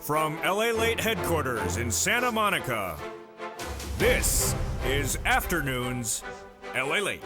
From LALATE headquarters in Santa Monica, this is Afternoons LALATE.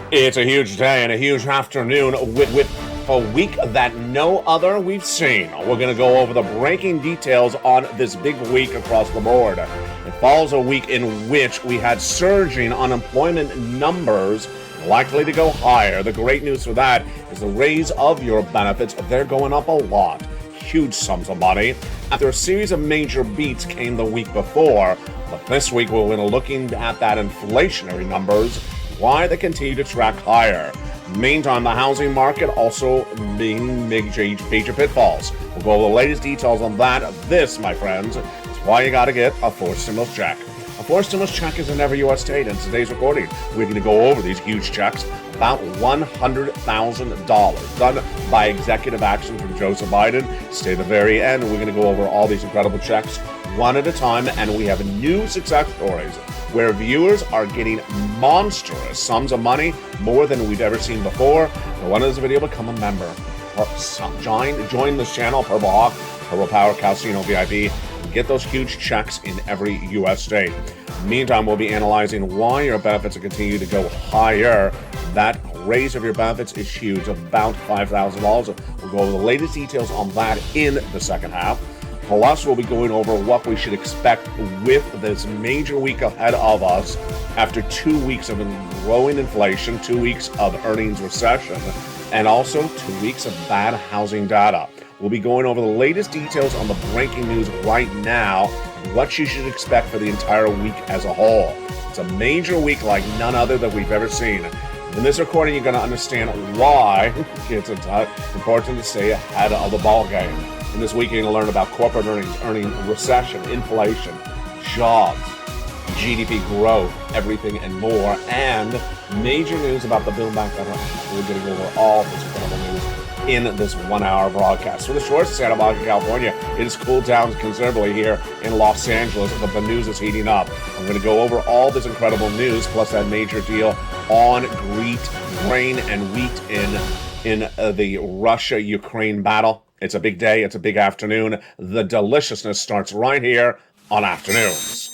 It's a huge day and a huge afternoon with a week that no other we've seen. We're going to go over the breaking details on this big week across the board. It follows a week in which we had surging unemployment numbers likely to go higher. The great news for that is the raise of your benefits. They're going up a lot. Huge sums of money. After a series of major beats came the week before, but this week we're going to looking at that inflationary numbers, why they continue to track higher. Meantime, the housing market also being major pitfalls. We'll go over the latest details on that. This, my friends, is why you got to get a forced stimulus check. A forced stimulus check is in every U.S. state. In today's recording, we're going to go over these huge checks, about $100,000 done by executive action from Joseph Biden. Stay at the very end. We're going to go over all these incredible checks one at a time, and we have new success stories where viewers are getting monstrous sums of money, more than we've ever seen before. And one of this video, become a member. Join this channel, Purple Hawk, Purple Power Casino VIP. Get those huge checks in every U.S. state. Meantime, we'll be analyzing why your benefits will continue to go higher. That raise of your benefits is huge, about $5,000. We'll go over the latest details on that in the second half. Plus, we'll be going over what we should expect with this major week ahead of us after 2 weeks of growing inflation, 2 weeks of earnings recession, and also 2 weeks of bad housing data. We'll be going over the latest details on the breaking news right now, what you should expect for the entire week as a whole. It's a major week like none other that we've ever seen. In this recording, you're going to understand why it's important to stay ahead of the ball game. In this week, you're going to learn about corporate earnings, recession, inflation, jobs, GDP growth, everything and more, and major news about the Build Back Better Act. We're going to go over all this incredible news in this 1 hour broadcast. For the shores of Santa Monica, California, it has cooled down considerably here in Los Angeles, but the news is heating up. I'm going to go over all this incredible news, plus that major deal on grain and wheat in the Russia-Ukraine battle. It's a big day. It's a big afternoon. The deliciousness starts right here on Afternoons.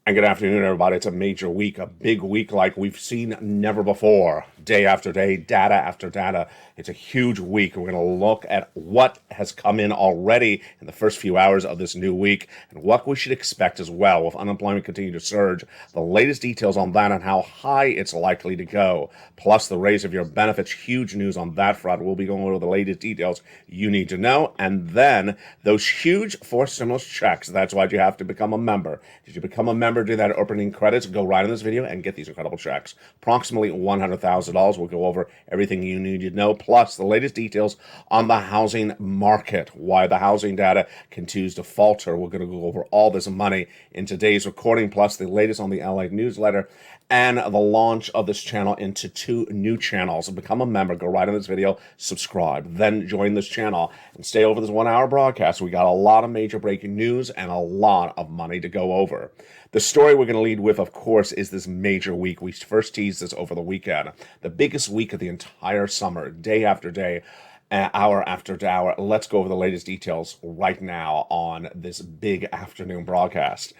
And good afternoon, everybody. It's a major week, a big week like we've seen never before. Day after day, data after data. It's a huge week. We're going to look at what has come in already in the first few hours of this new week and what we should expect as well with unemployment continuing to surge. The latest details on that and how high it's likely to go. Plus the raise of your benefits. Huge news on that front. We'll be going over the latest details you need to know. And then those huge forced stimulus checks. That's why you have to become a member. Did you become a member? Do that opening credits. Go right in this video and get these incredible checks. Approximately $100,000. We'll go over everything you need to know, plus the latest details on the housing market, why the housing data continues to falter. We're going to go over all this money in today's recording, plus the latest on the LA newsletter and the launch of this channel into 2 new channels. Become a member, go right in this video, subscribe, then join this channel and stay over this 1 hour broadcast. We got a lot of major breaking news and a lot of money to go over. The story we're going to lead with, of course, is this major week. We first teased this over the weekend. The biggest week of the entire summer, day after day, hour after hour. Let's go over the latest details right now on this big afternoon broadcast.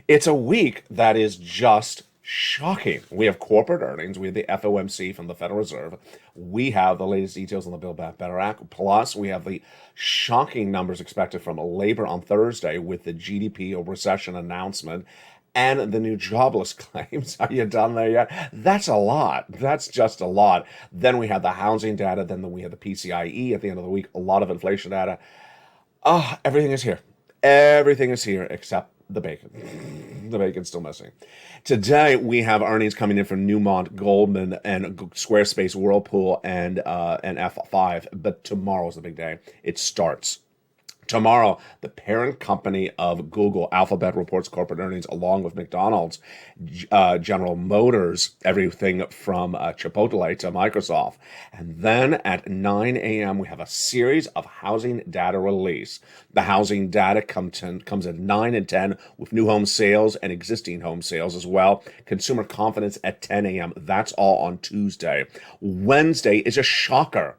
It's a week that is just shocking. We have corporate earnings. We have the FOMC from the Federal Reserve. We have the latest details on the Build Back Better Act. Plus, we have the shocking numbers expected from labor on Thursday with the GDP or recession announcement and the new jobless claims. Are you done there yet? That's a lot. That's just a lot. Then we have the housing data. Then we have the PCIe at the end of the week. A lot of inflation data. Everything is here. Everything is here except the bacon. The bacon's still missing. Today, we have earnings coming in from Newmont, Goldman, and Squarespace, Whirlpool, and F5. But tomorrow's the big day. It starts. Tomorrow, the parent company of Google, Alphabet, reports corporate earnings along with McDonald's, General Motors, everything from Chipotle to Microsoft. And then at 9 a.m., we have a series of housing data release. The housing data comes at 9 and 10 with new home sales and existing home sales as well. Consumer confidence at 10 a.m. That's all on Tuesday. Wednesday is a shocker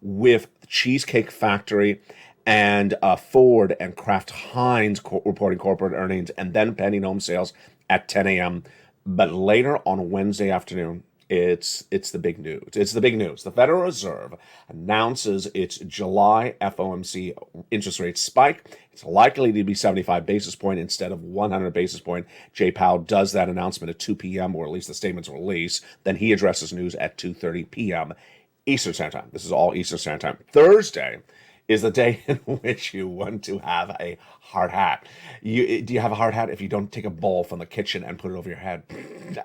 with Cheesecake Factory and Ford and Kraft Heinz reporting corporate earnings, and then pending home sales at 10 a.m. But later on Wednesday afternoon, it's the big news. It's the big news. The Federal Reserve announces its July FOMC interest rate spike. It's likely to be 75 basis point instead of 100 basis point. Jay Powell does that announcement at 2 p.m., or at least the statement's release. Then he addresses news at 2:30 p.m. Eastern Standard Time. This is all Eastern Standard Time. Thursday is the day in which you want to have a hard hat. Do you have a hard hat if you don't take a bowl from the kitchen and put it over your head?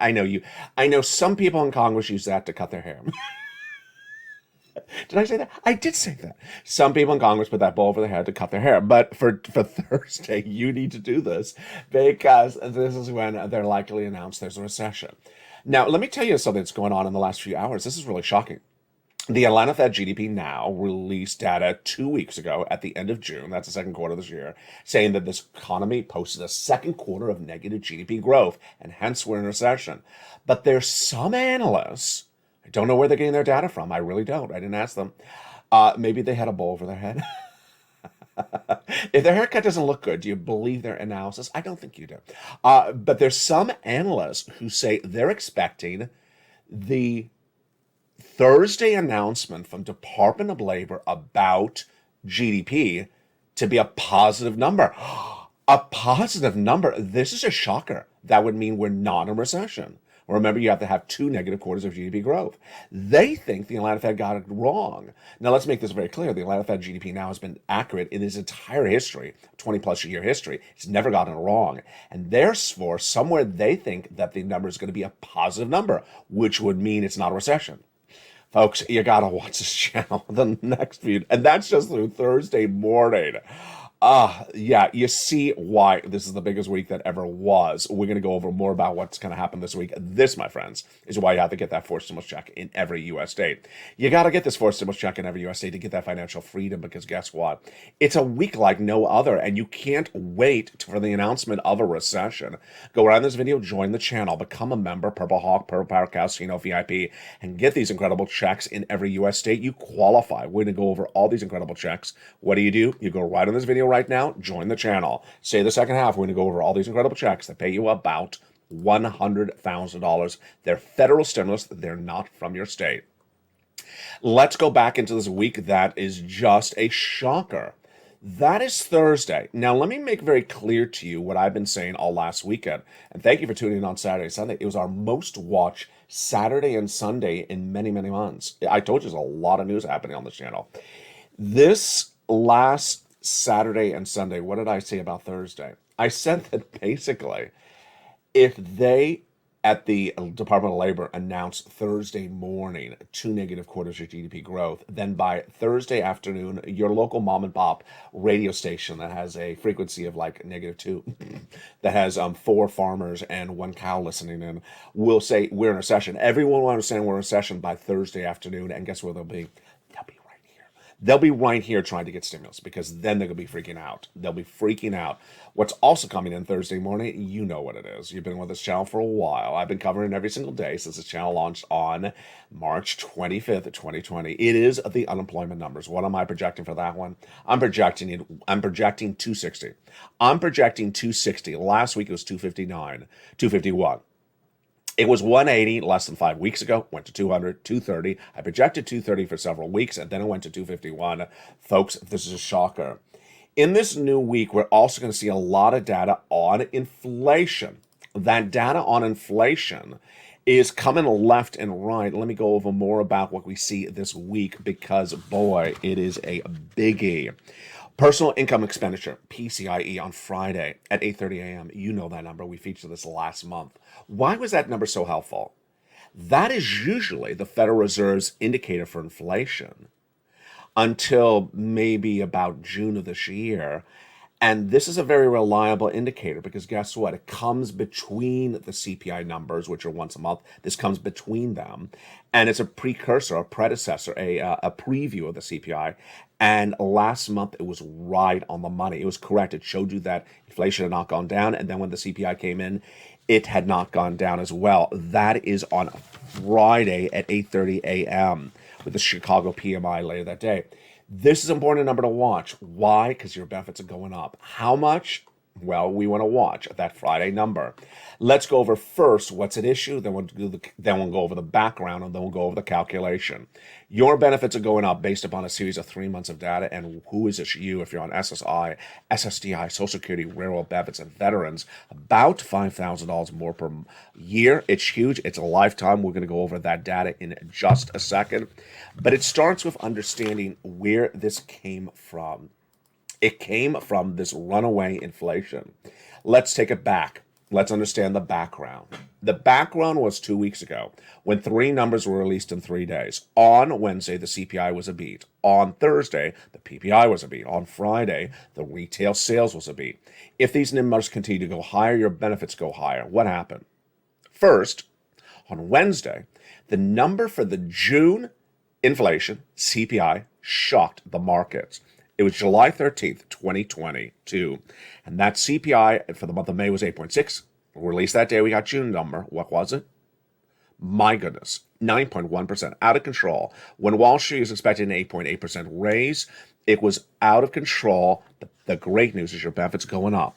I know some people in Congress use that to cut their hair. Did I say that? I did say that. Some people in Congress put that bowl over their head to cut their hair. But for Thursday, you need to do this because this is when they're likely to announce there's a recession. Now, let me tell you something that's going on in the last few hours. This is really shocking. The Atlanta Fed GDP Now released data 2 weeks ago at the end of June, that's the second quarter of this year, saying that this economy posted a second quarter of negative GDP growth, and hence we're in recession. But there's some analysts, I don't know where they're getting their data from, I really don't, I didn't ask them. Maybe they had a bowl over their head. If their haircut doesn't look good, do you believe their analysis? I don't think you do. But there's some analysts who say they're expecting the Thursday announcement from Department of Labor about GDP to be a positive number. A positive number. This is a shocker. That would mean we're not in a recession. Remember, you have to have 2 negative quarters of GDP growth. They think the Atlanta Fed got it wrong. Now, let's make this very clear. The Atlanta Fed GDP Now has been accurate in its entire history, 20-plus year history. It's never gotten it wrong. And therefore, somewhere they think that the number is going to be a positive number, which would mean it's not a recession. Folks, you gotta watch this channel the next few, and that's just through Thursday morning. Yeah, you see why this is the biggest week that ever was. We're going to go over more about what's going to happen this week. This, my friends, is why you have to get that forced stimulus check in every U.S. state. You got to get this forced stimulus check in every U.S. state to get that financial freedom, because guess what? It's a week like no other, and you can't wait for the announcement of a recession. Go around this video, join the channel, become a member, Purple Hawk, Purple Power Casino VIP, and get these incredible checks in every U.S. state. You qualify. We're going to go over all these incredible checks. What do? You go right on this video right now, join the channel. Say the second half, we're going to go over all these incredible checks that pay you about $100,000. They're federal stimulus. They're not from your state. Let's go back into this week that is just a shocker. That is Thursday. Now, let me make very clear to you what I've been saying all last weekend. And thank you for tuning in on Saturday and Sunday. It was our most watched Saturday and Sunday in many, many months. I told you there's a lot of news happening on this channel. This last Saturday and Sunday, what did I say about Thursday? I said that basically, if they at the Department of Labor announce Thursday morning 2 negative quarters of GDP growth, then by Thursday afternoon, your local mom and pop radio station that has a frequency of like -2, that has 4 farmers and 1 cow listening in, will say we're in a recession. Everyone will understand we're in a recession by Thursday afternoon, and guess where they'll be? They'll be right here trying to get stimulus, because then they're going to be freaking out. They'll be freaking out. What's also coming in Thursday morning, you know what it is. You've been with this channel for a while. I've been covering it every single day since this channel launched on March 25th, 2020. It is the unemployment numbers. What am I projecting for that one? I'm projecting 260. I'm projecting 260. Last week it was 259, 251. It was 180 less than 5 weeks ago, went to 200, 230. I projected 230 for several weeks, and then it went to 251. Folks, this is a shocker. In this new week, we're also going to see a lot of data on inflation. That data on inflation is coming left and right. Let me go over more about what we see this week, because, boy, it is a biggie. Personal income expenditure, PCIe, on Friday at 8:30 a.m. You know that number. We featured this last month. Why was that number so helpful? That is usually the Federal Reserve's indicator for inflation. until maybe about June of this year. And this is a very reliable indicator because guess what? It comes between the CPI numbers, which are once a month. This comes between them. And it's a precursor, a predecessor, a preview of the CPI. And last month, it was right on the money. It was correct. It showed you that inflation had not gone down. And then when the CPI came in, it had not gone down as well. That is on Friday at 8:30 a.m. with the Chicago PMI later that day. This is an important number to watch. Why? Because your benefits are going up. How much? Well, we want to watch that Friday number. Let's go over first what's at issue, then we'll go over the background, and then we'll go over the calculation. Your benefits are going up based upon a series of 3 months of data, and who is it? You, if you're on SSI, SSDI, Social Security, railroad benefits, and veterans, about $5,000 more per year. It's huge. It's a lifetime. We're going to go over that data in just a second, but it starts with understanding where this came from. It came from this runaway inflation. Let's take it back. Let's understand the background. The background was 2 weeks ago when 3 numbers were released in 3 days. On Wednesday, the CPI was a beat. On Thursday, the PPI was a beat. On Friday, the retail sales was a beat. If these numbers continue to go higher, your benefits go higher. What happened? First, on Wednesday, the number for the June inflation, CPI, shocked the markets. It was July 13th, 2022. And that CPI for the month of May was 8.6. Released that day, we got June number. What was it? My goodness, 9.1%, out of control. When Wall Street was expecting an 8.8% raise, it was out of control. The great news is your benefits going up.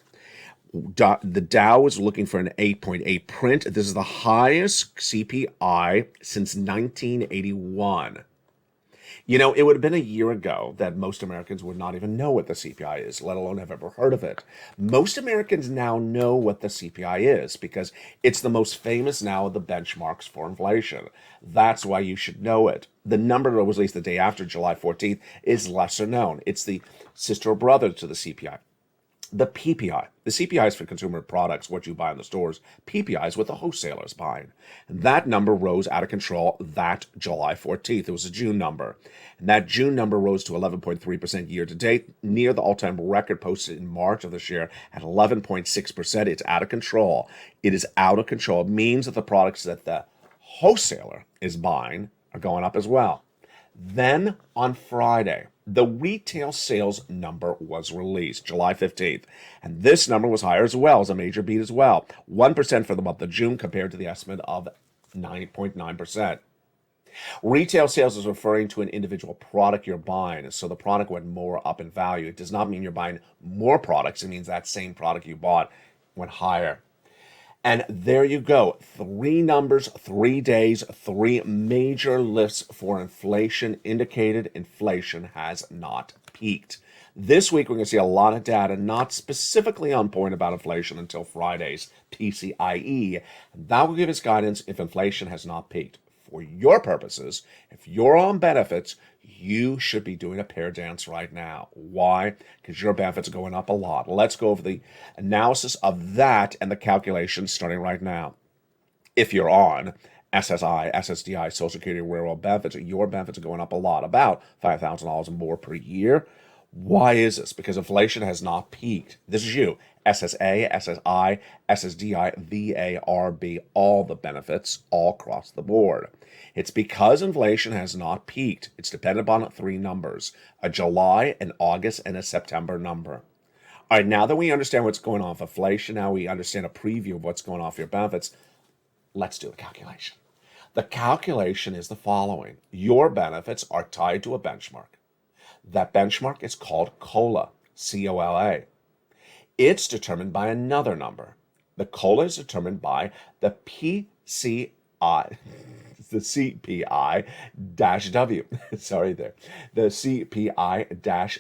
The Dow was looking for an 8.8 print. This is the highest CPI since 1981. You know, it would have been a year ago that most Americans would not even know what the CPI is, let alone have ever heard of it. Most Americans now know what the CPI is because it's the most famous now of the benchmarks for inflation. That's why you should know it. The number that was released the day after, July 14th, is lesser known. It's the sister or brother to the CPI. The PPI. The CPI is for consumer products, what you buy in the stores. PPI is what the wholesalers buying. And that number rose out of control that July 14th. It was a June number. And that June number rose to 11.3% year to date, near the all-time record posted in March of this year at 11.6%. It's out of control. It is out of control. It means that the products that the wholesaler is buying are going up as well. Then on Friday, the retail sales number was released, July 15th. And this number was higher as well, as a major beat as well. 1% for the month of June compared to the estimate of 9.9%. Retail sales is referring to an individual product you're buying. So the product went more up in value. It does not mean you're buying more products. It means that same product you bought went higher. And there you go. 3 numbers, 3 days, 3 major lifts for inflation indicated inflation has not peaked. This week, we're going to see a lot of data not specifically on point about inflation until Friday's PCIe. That will give us guidance if inflation has not peaked. For your purposes, if you're on benefits, you should be doing a pair dance right now. Why? Because your benefits are going up a lot. Let's go over the analysis of that and the calculations starting right now. If you're on SSI, SSDI, Social Security, railroad benefits, your benefits are going up a lot, about $5,000 more per year. Why is this? Because inflation has not peaked. This is you. SSA, SSI, SSDI, VARB, all the benefits, all across the board. It's because inflation has not peaked. It's dependent upon 3 numbers, a July, an August, and a September number. All right, now that we understand what's going on with inflation, now we understand a preview of what's going on with your benefits, let's do the calculation. The calculation is the following. Your benefits are tied to a benchmark. That benchmark is called COLA, C-O-L-A. It's determined by another number. The COLA is determined by the PCI, the CPI-W. Sorry there. The CPI-W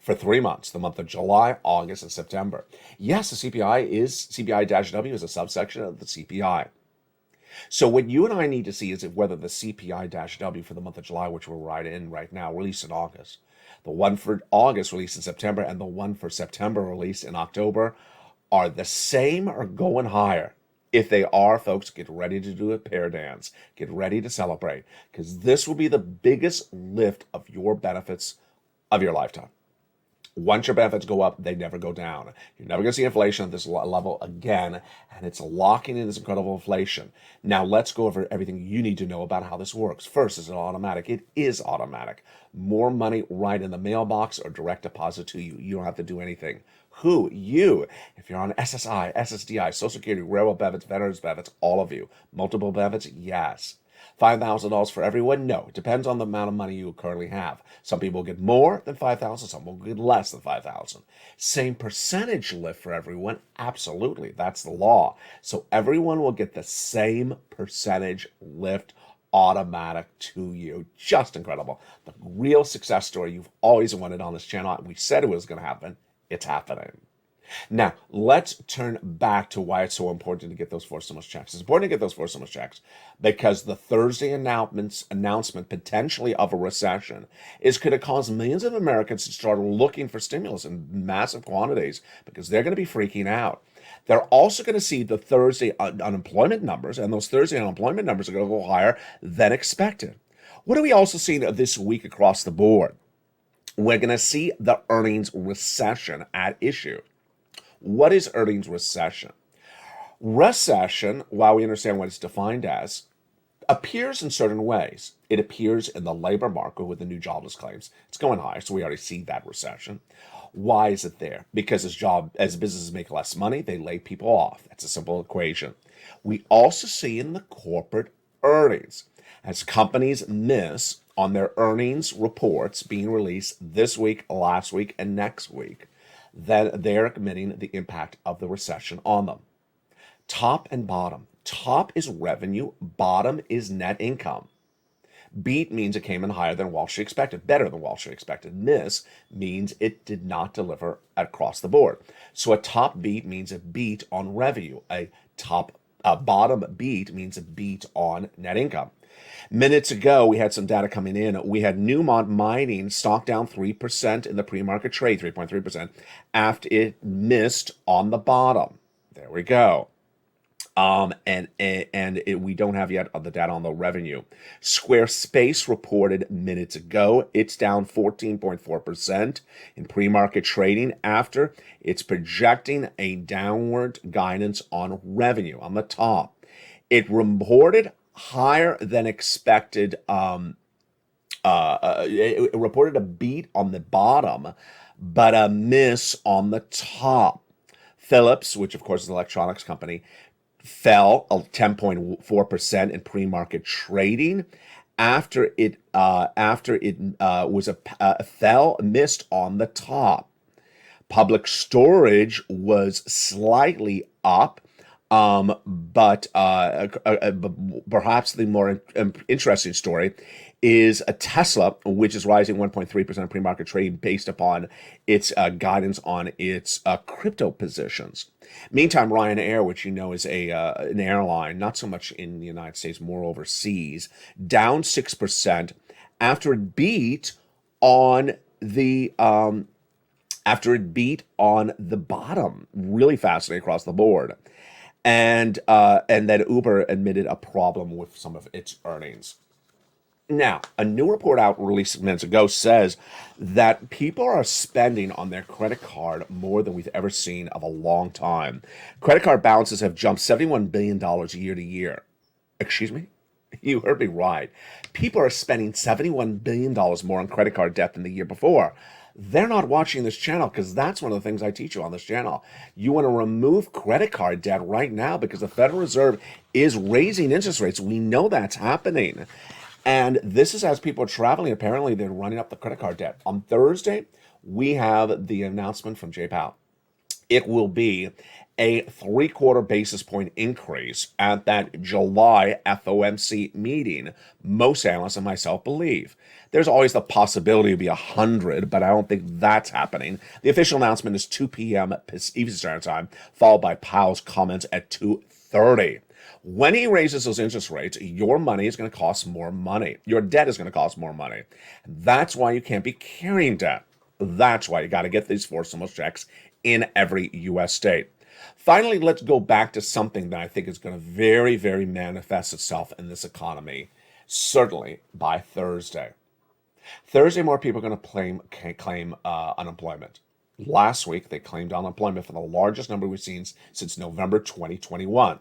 for 3 months, the month of July, August, and September. Yes, the CPI-W is a subsection of the CPI. So what you and I need to see is whether the CPI-W for the month of July, which we're right in right now, released in August, the one for August released in September, and the one for September released in October are the same or going higher. If they are, folks, get ready to do a pair dance. Get ready to celebrate, because this will be the biggest lift of your benefits of your lifetime. Once your benefits go up, they never go down. You're never going to see inflation at this level again, and it's locking in this incredible inflation. Now, let's go over everything you need to know about how this works. First, is it automatic? It is automatic. More money right in the mailbox or direct deposit to you. You don't have to do anything. Who? You. If you're on SSI, SSDI, Social Security, railroad benefits, veterans benefits, all of you. Multiple benefits? Yes. $5,000 for everyone? No. It depends on the amount of money you currently have. Some people get more than $5,000, some will get less than $5,000. Same percentage lift for everyone? Absolutely. That's the law. So everyone will get the same percentage lift automatic to you. Just incredible. The real success story you've always wanted on this channel. We said it was going to happen. It's happening. Now, let's turn back to why it's so important to get those four stimulus checks. It's important to get those four stimulus checks because the Thursday announcement potentially of a recession is going to cause millions of Americans to start looking for stimulus in massive quantities because they're going to be freaking out. They're also going to see the Thursday unemployment numbers, and those Thursday unemployment numbers are going to go higher than expected. What are we also seeing this week across the board? We're going to see the earnings recession at issue. What is earnings recession? Recession, while we understand what it's defined as, appears in certain ways. It appears in the labor market with the new jobless claims. It's going higher, so we already see that recession. Why is it there? Because as businesses make less money, they lay people off. That's a simple equation. We also see in the corporate earnings, as companies miss on their earnings reports being released this week, last week, and next week, then they're admitting the impact of the recession on them. Top and bottom. Top is revenue, bottom is net income. Beat means it came in higher than Wall Street expected, better than Wall Street expected. Miss means it did not deliver across the board. So a top beat means a beat on revenue. A bottom beat means a beat on net income. Minutes ago, we had some data coming in. We had Newmont Mining stock down 3% in the pre-market trade, 3.3%, after it missed on the bottom. There we go. We don't have yet the data on the revenue. Squarespace reported minutes ago. It's down 14.4% in pre-market trading after it's projecting a downward guidance on revenue on the top. It reported higher than expected. It reported a beat on the bottom, but a miss on the top. Philips, which of course is an electronics company, fell 10.4% in pre-market trading after it missed on the top. Public storage was slightly up. But perhaps the more interesting story is a Tesla, which is rising 1.3% pre-market trade based upon its guidance on its crypto positions. Meantime, Ryanair, which you know is an airline, not so much in the United States, more overseas, down 6% after it beat on the bottom, really fascinating across the board. And then Uber admitted a problem with some of its earnings. Now, a new report out released minutes ago says that people are spending on their credit card more than we've ever seen of a long time. Credit card balances have jumped $71 billion year to year. Excuse me? You heard me right. People are spending $71 billion more on credit card debt than the year before. They're not watching this channel because that's one of the things I teach you on this channel. You want to remove credit card debt right now because the Federal Reserve is raising interest rates. We know that's happening. And this is as people are traveling. Apparently, they're running up the credit card debt. On Thursday, we have the announcement from Jay Powell. It will be a 3/4 basis point increase at that July FOMC meeting. Most analysts and myself believe. There's always the possibility to be 100, but I don't think that's happening. The official announcement is 2 p.m. Eastern Standard Time, followed by Powell's comments at 2:30. When he raises those interest rates, your money is going to cost more money. Your debt is going to cost more money. That's why you can't be carrying debt. That's why you got to get these four stimulus checks in every U.S. state. Finally, let's go back to something that I think is going to very, very manifest itself in this economy, certainly by Thursday. Thursday, more people are going to claim unemployment. Last week, they claimed unemployment for the largest number we've seen since November 2021,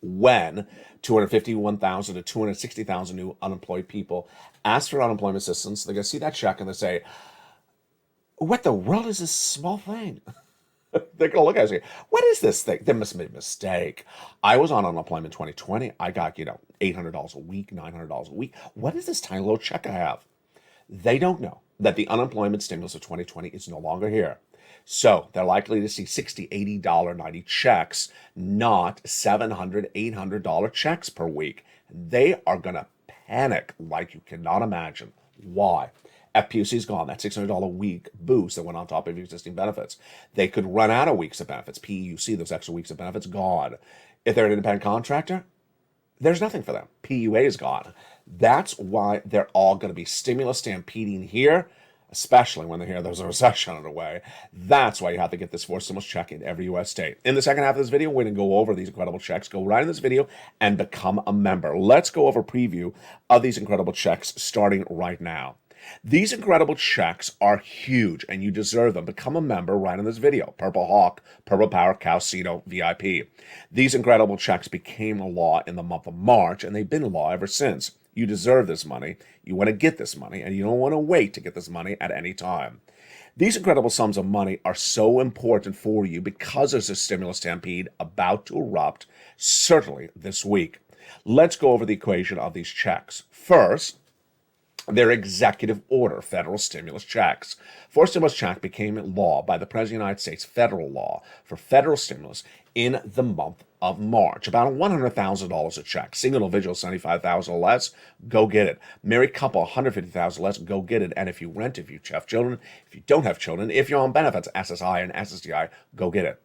when 251,000 to 260,000 new unemployed people ask for unemployment assistance. They're going to see that check and they say, what the world is this small thing? They're going to look at it and say, what is this thing? There must be a mistake. I was on unemployment 2020. I got, $800 a week, $900 a week. What is this tiny little check I have? They don't know that the unemployment stimulus of 2020 is no longer here. So they're likely to see $60, $80, $90 checks, not $700, $800 checks per week. They are going to panic like you cannot imagine. Why? FPUC is gone. That $600 a week boost that went on top of your existing benefits. They could run out of weeks of benefits. PEUC, those extra weeks of benefits, gone. If they're an independent contractor, there's nothing for them. PUA is gone. That's why they're all going to be stimulus stampeding here, especially when they hear there's a recession underway. That's why you have to get this forced stimulus check in every U.S. state. In the second half of this video, we're going to go over these incredible checks. Go right in this video and become a member. Let's go over a preview of these incredible checks starting right now. These incredible checks are huge, and you deserve them. Become a member right in this video. Purple Hawk, Purple Power, Calcino, VIP. These incredible checks became law in the month of March, and they've been law ever since. You deserve this money. You want to get this money, and you don't want to wait to get this money at any time. These incredible sums of money are so important for you because there's a stimulus stampede about to erupt, certainly this week. Let's go over the equation of these checks. First, their executive order, federal stimulus checks. Forced stimulus check became law by the President of the United States, federal law for federal stimulus in the month of March. About $100,000 a check. Single individual, $75,000 or less, go get it. Married couple, $150,000 less, go get it. And if you rent, if you have children, if you don't have children, if you're on benefits, SSI and SSDI, go get it.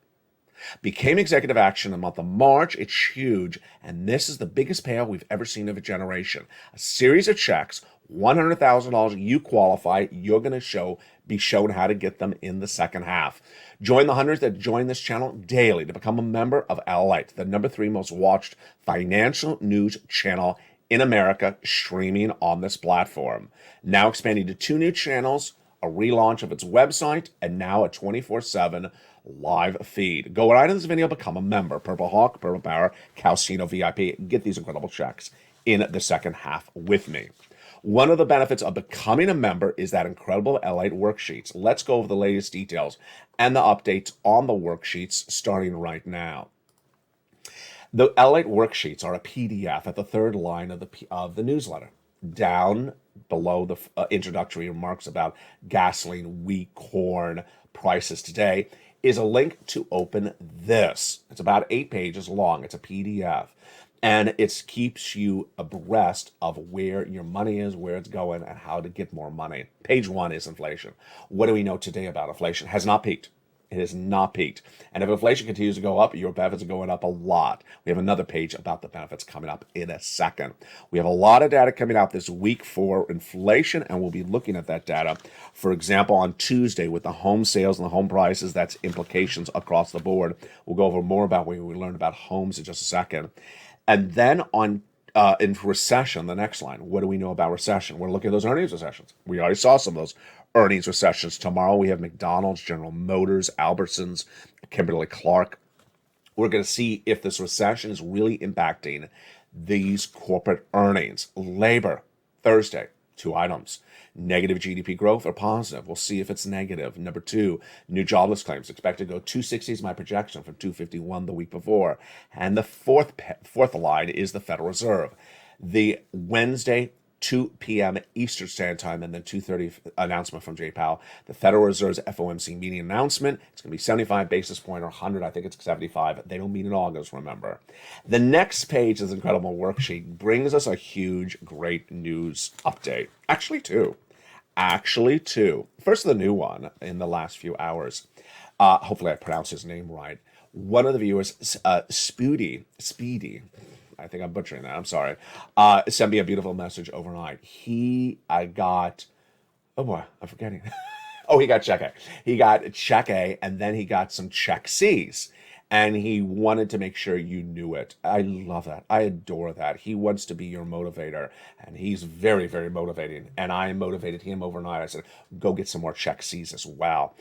Became executive action in the month of March. It's huge, and this is the biggest payout we've ever seen of a generation. A series of checks, $100,000. You qualify. You're going to be shown how to get them in the second half. Join the hundreds that join this channel daily to become a member of LALATE, the #3 most watched financial news channel in America, streaming on this platform. Now expanding to 2 new channels, a relaunch of its website, and now a 24/7 live feed. Go right in this video, become a member. Purple Hawk, Purple Power, Calcino VIP. Get these incredible checks in the second half with me. One of the benefits of becoming a member is that incredible LALATE worksheets. Let's go over the latest details and the updates on the worksheets starting right now. The LALATE worksheets are a PDF at the third line of the newsletter. Down below the introductory remarks about gasoline, wheat, corn prices today is a link to open this. It's about 8 pages long. It's a PDF. And it keeps you abreast of where your money is, where it's going, and how to get more money. Page 1 is inflation. What do we know today about inflation? Has not peaked. It has not peaked. And if inflation continues to go up, your benefits are going up a lot. We have another page about the benefits coming up in a second. We have a lot of data coming out this week for inflation, and we'll be looking at that data. For example, on Tuesday with the home sales and the home prices, that's implications across the board. We'll go over more about when we learn about homes in just a second. And then in recession, the next line, what do we know about recession? We're looking at those earnings recessions. We already saw some of those earnings recessions. Tomorrow we have McDonald's, General Motors, Albertsons, Kimberly-Clark. We're going to see if this recession is really impacting these corporate earnings. Labor, Thursday, 2 items. Negative GDP growth or positive? We'll see if it's negative. Number 2, new jobless claims. Expected to go 260 is my projection from 251 the week before. And the fourth line is the Federal Reserve. The Wednesday, 2 p.m. Eastern Standard Time, and then 2:30 announcement from Jay Powell. The Federal Reserve's FOMC meeting announcement. It's going to be 75 basis point or 100. I think it's 75. They don't meet in August, remember. The next page is an incredible worksheet. Brings us a huge, great news update. Actually, two. First, the new one in the last few hours. Hopefully I pronounced his name right. One of the viewers, Speedy, I think I'm butchering that, I'm sorry, sent me a beautiful message overnight. He got, oh boy, I'm forgetting. Oh, he got check A. He got check A, and then he got some check C's. and he wanted to make sure you knew it. I love that. I adore that. He wants to be your motivator, and he's very, very motivating. And I motivated him overnight. I said, go get some more check C's as well.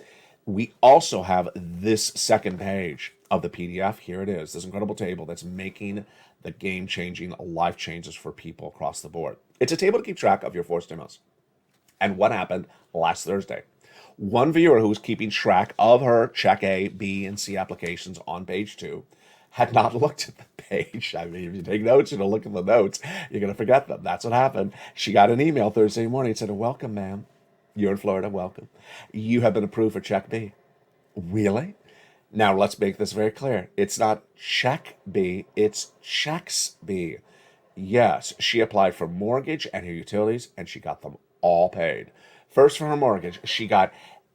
We also have this second page of the PDF. Here it is, this incredible table that's making the game-changing life changes for people across the board. It's a table to keep track of your 4 stimulus and what happened last Thursday. One viewer who was keeping track of her check A, B, and C applications on page 2 had not looked at the page. I mean, if you take notes, you don't look at the notes, you're going to forget them. That's what happened. She got an email Thursday morning. It said, welcome, ma'am. You're in Florida. Welcome. You have been approved for check B. Really? Now, let's make this very clear. It's not check B, it's checks B. Yes, she applied for mortgage and her utilities, and she got them all paid. First, for her mortgage, she got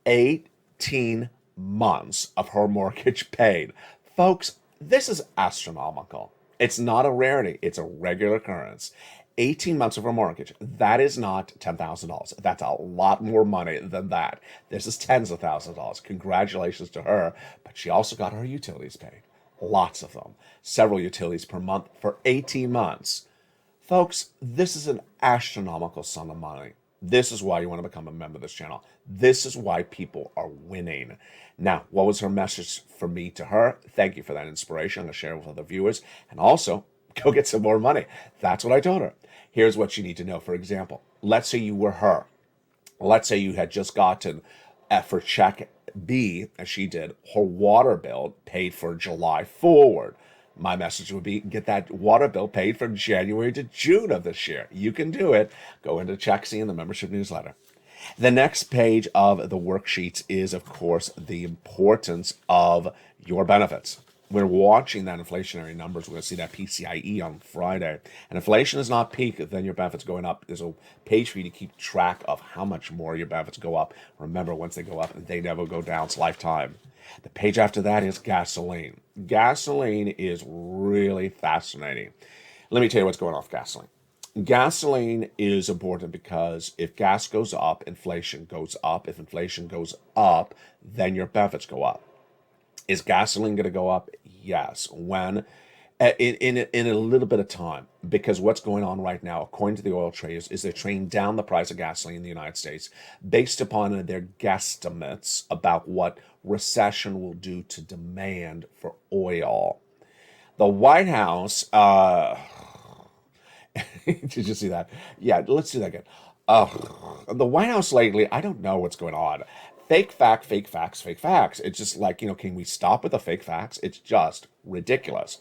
18 months of her mortgage paid. Folks, this is astronomical. It's not a rarity. It's a regular occurrence. 18 months of her mortgage. That is not $10,000. That's a lot more money than that. This is tens of thousands of dollars. Congratulations to her. But she also got her utilities paid. Lots of them. Several utilities per month for 18 months. Folks, this is an astronomical sum of money. This is why you want to become a member of this channel. This is why people are winning. Now, what was her message for me to her? Thank you for that inspiration. I'm going to share it with other viewers. And also, go get some more money. That's what I told her. Here's what you need to know. For example, let's say you were her. Let's say you had just gotten, for check B, as she did, her water bill paid for July forward. My message would be, get that water bill paid from January to June of this year. You can do it. Go into Check C in the membership newsletter. The next page of the worksheets is, of course, the importance of your benefits. We're watching that inflationary numbers. We're going to see that PCIe on Friday. And inflation is not peak, then your benefits going up. There's a page for you to keep track of how much more your benefits go up. Remember, once they go up, they never go down. It's lifetime. The page after that is gasoline. Gasoline is really fascinating. Let me tell you what's going on with gasoline. Gasoline is important because if gas goes up, inflation goes up. If inflation goes up, then your benefits go up. Is gasoline going to go up? Yes. When? In a little bit of time. Because what's going on right now, according to the oil traders, is they're trading down the price of gasoline in the United States based upon their guesstimates about what recession will do to demand for oil. The White House, did you see that? Yeah, let's do that again. The White House lately, I don't know what's going on. Fake fact, fake facts, fake facts. It's just like, can we stop with the fake facts? It's just ridiculous.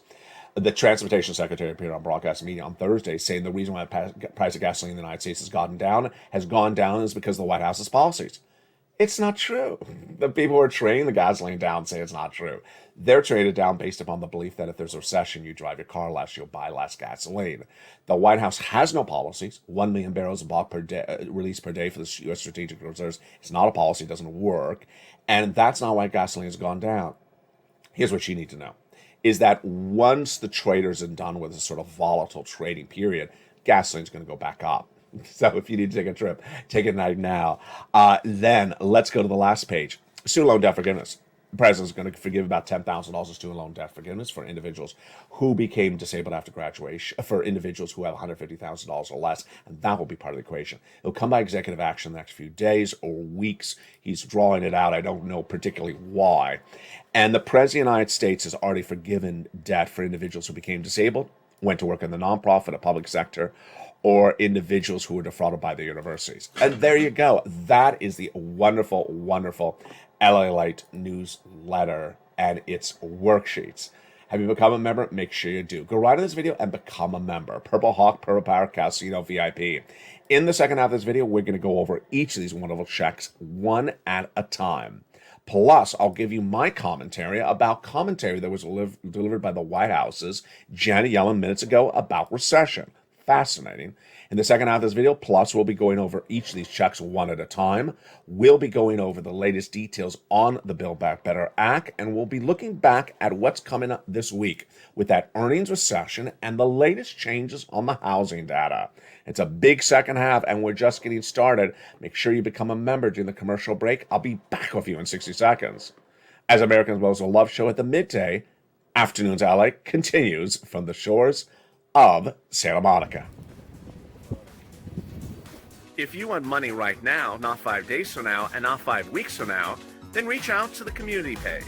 The Transportation Secretary appeared on broadcast media on Thursday saying the reason why the price of gasoline in the United States has gone down is because of the White House's policies. It's not true. The people who are trading the gasoline down say it's not true. They're traded down based upon the belief that if there's a recession, you drive your car less, you'll buy less gasoline. The White House has no policies. 1 million barrels of bulk per day, released per day for the U.S. strategic reserves. It's not a policy. It doesn't work. And that's not why gasoline has gone down. Here's what you need to know, is that once the traders are done with a sort of volatile trading period, gasoline's going to go back up. So if you need to take a trip, take it right now. Then let's go to the last page. Student loan debt forgiveness. The president is going to forgive about $10,000 of student loan debt forgiveness for individuals who became disabled after graduation, for individuals who have $150,000 or less, and that will be part of the equation. It'll come by executive action in the next few days or weeks. He's drawing it out. I don't know particularly why. And the President of the United States has already forgiven debt for individuals who became disabled, went to work in the nonprofit or public sector, or individuals who were defrauded by the universities. And there you go. That is the wonderful, wonderful LALATE newsletter and its worksheets. Have you become a member? Make sure you do. Go right to this video and become a member. Purple Hawk, Purple Power, Casino VIP. In the second half of this video, we're going to go over each of these wonderful checks one at a time. Plus, I'll give you my commentary about commentary that was delivered by the White House's Janet Yellen minutes ago about recession. Fascinating. In the second half of this video, plus we'll be going over each of these checks one at a time. We'll be going over the latest details on the Build Back Better Act, and we'll be looking back at what's coming up this week with that earnings recession and the latest changes on the housing data. It's a big second half, and we're just getting started. Make sure you become a member during the commercial break. I'll be back with you in 60 seconds. As Americans Most Love show at the midday, Afternoons LA continues from the shores of Santa Monica. If you want money right now, not 5 days from now, and not 5 weeks from now, then reach out to the community page.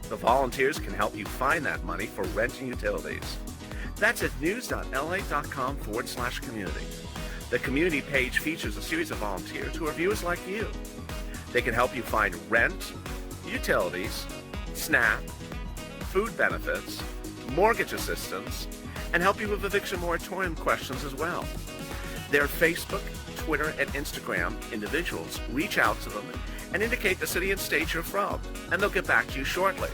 The volunteers can help you find that money for rent and utilities. That's at news.la.com/community. The community page features a series of volunteers who are viewers like you. They can help you find rent, utilities, SNAP, food benefits, mortgage assistance, and help you with eviction moratorium questions as well. Their Facebook, Twitter, and Instagram individuals reach out to them and indicate the city and state you're from, and they'll get back to you shortly.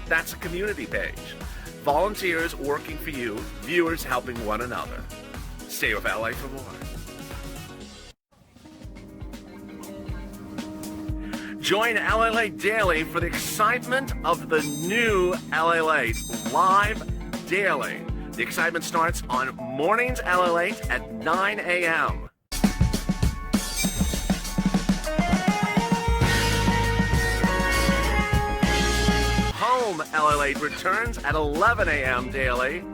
That's a community page. Volunteers working for you, viewers helping one another. Stay with LA for more. Join LALATE Daily for the excitement of the new LALATE live daily. The excitement starts on mornings LALATE at 9 a.m. Home LALATE returns at 11 a.m. daily.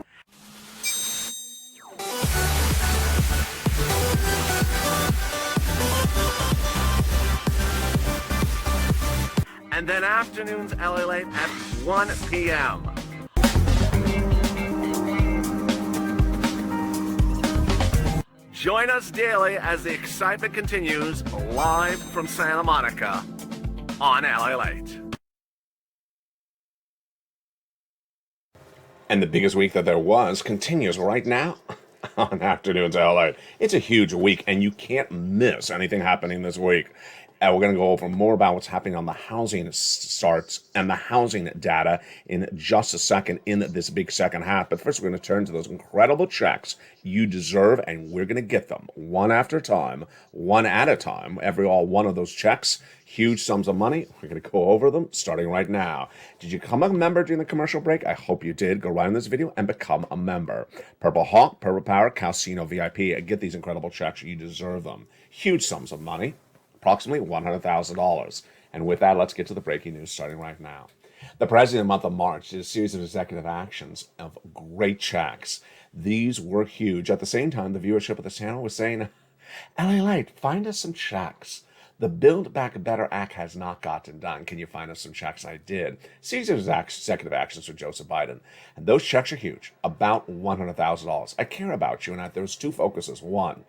And then afternoons LALATE at 1 p.m. Join us daily as the excitement continues live from Santa Monica on LALATE. And the biggest week that there was continues right now on Afternoons LA. It's a huge week, and you can't miss anything happening this week. We're going to go over more about what's happening on the housing starts and the housing data in just a second in this big second half. But first, we're going to turn to those incredible checks you deserve, and we're going to get them one after time, one at a time. All one of those checks, huge sums of money. We're going to go over them starting right now. Did you become a member during the commercial break? I hope you did. Go right in this video and become a member. Purple Hawk, Purple Power, Casino VIP. Get these incredible checks. You deserve them. Huge sums of money. Approximately $100,000. And with that, let's get to the breaking news starting right now. The president in the month of March did a series of executive actions of great checks. These were huge. At the same time, the viewership of the channel was saying, LALATE, find us some checks. The Build Back Better Act has not gotten done. Can you find us some checks? I did. Series of executive actions for Joseph Biden. And those checks are huge, about $100,000. I care about you, and there's two focuses. One,